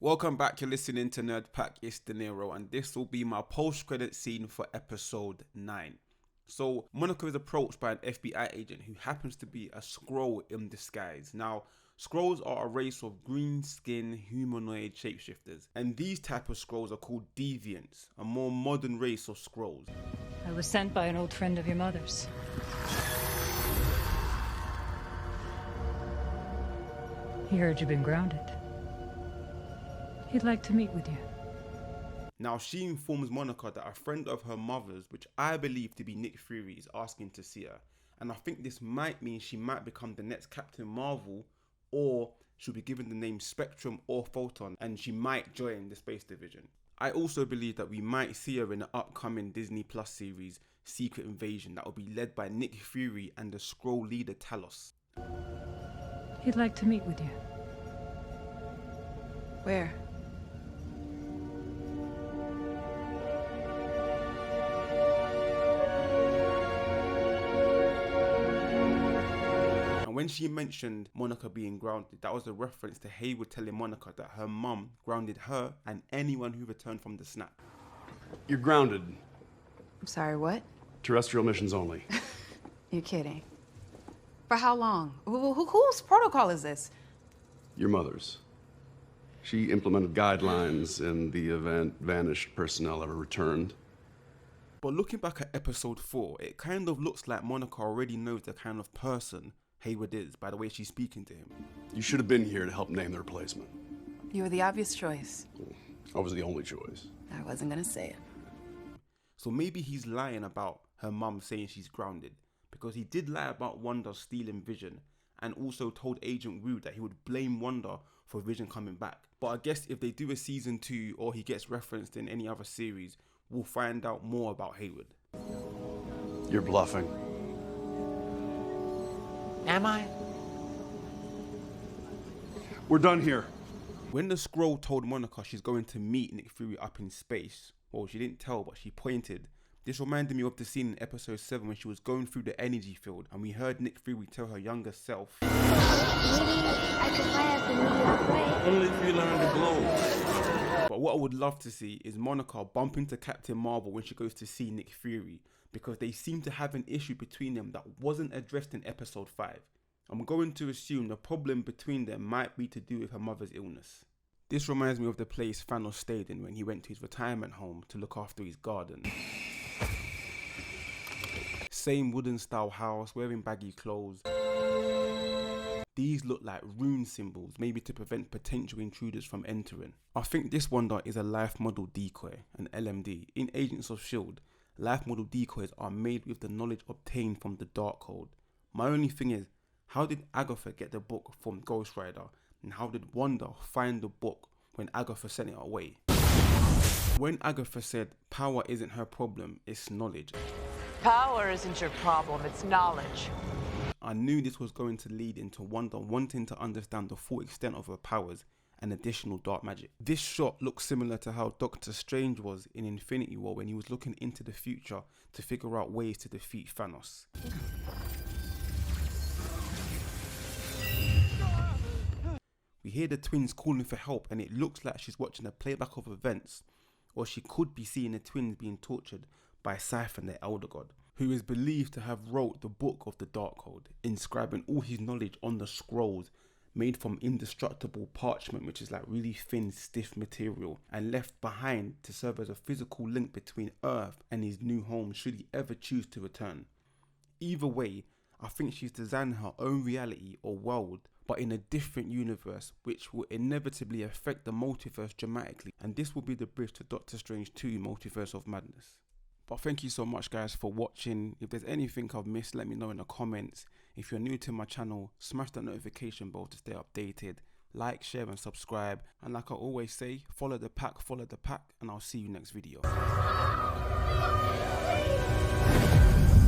Welcome back, you're listening to NerrdPacck, it's De Niro, and this will be my post-credit scene for episode 9. So, Monica is approached by an FBI agent who happens to be a Skrull in disguise. Now, Skrulls are a race of green-skinned humanoid shapeshifters, and these type of Skrulls are called Deviants, a more modern race of Skrulls. I was sent by an old friend of your mother's. He heard you've been grounded. He'd like to meet with you. Now, she informs Monica that a friend of her mother's, which I believe to be Nick Fury, is asking to see her. And I think this might mean she might become the next Captain Marvel, or she'll be given the name Spectrum or Photon, and she might join the Space Division. I also believe that we might see her in the upcoming Disney Plus series, Secret Invasion, that will be led by Nick Fury and the Skrull leader Talos. He'd like to meet with you. Where? When she mentioned Monica being grounded, that was a reference to Hayward telling Monica that her mum grounded her and anyone who returned from the snap. You're grounded. I'm sorry, what? Terrestrial missions only. You're kidding. For how long? Whose protocol is this? Your mother's. She implemented guidelines in the event vanished personnel ever returned. But looking back at episode 4, it kind of looks like Monica already knows the kind of person Hayward is by the way she's speaking to him. You should have been here to help name the replacement. You were the obvious choice. I was the only choice. I wasn't gonna say it. So maybe he's lying about her mum saying she's grounded, because he did lie about Wanda stealing Vision and also told Agent Wu that he would blame Wanda for Vision coming back. But I guess if they do a season 2 or he gets referenced in any other series, we'll find out more about Hayward. You're bluffing. Am I? We're done here. When the Skrull told Monica she's going to meet Nick Fury up in space, well, she didn't tell, but she pointed. This reminded me of the scene in episode 7 when she was going through the energy field and we heard Nick Fury tell her younger self, I could fly up and meet you halfway. Only if you learn to glow. But what I would love to see is Monica bump into Captain Marvel when she goes to see Nick Fury, because they seem to have an issue between them that wasn't addressed in episode 5. I'm going to assume the problem between them might be to do with her mother's illness. This reminds me of the place Thanos stayed in when he went to his retirement home to look after his garden. Same wooden style house, wearing baggy clothes. These look like rune symbols, maybe to prevent potential intruders from entering. I think this Wanda is a life model decoy, an LMD. In Agents of S.H.I.E.L.D., life model decoys are made with the knowledge obtained from the Darkhold. My only thing is, how did Agatha get the book from Ghost Rider? And how did Wanda find the book when Agatha sent it away? When Agatha said power isn't her problem, it's knowledge, Power isn't your problem, it's knowledge. I knew this was going to lead into Wanda wanting to understand the full extent of her powers and additional dark magic. This shot looks similar to how Doctor Strange was in Infinity War when he was looking into the future to figure out ways to defeat Thanos. We hear the twins calling for help and it looks like she's watching a playback of events, or she could be seeing the twins being tortured by Siphon, the Elder God, who is believed to have wrote the book of the Darkhold, inscribing all his knowledge on the scrolls made from indestructible parchment, which is like really thin, stiff material, and left behind to serve as a physical link between Earth and his new home should he ever choose to return. Either way, I think she's designed her own reality or world, but in a different universe, which will inevitably affect the multiverse dramatically, and this will be the bridge to Doctor Strange 2 Multiverse of Madness. But thank you so much guys for watching. If there's anything I've missed, let me know in the comments. If you're new to my channel, smash that notification bell to stay updated. Like, share and subscribe. And like I always say, follow the pack, and I'll see you next video.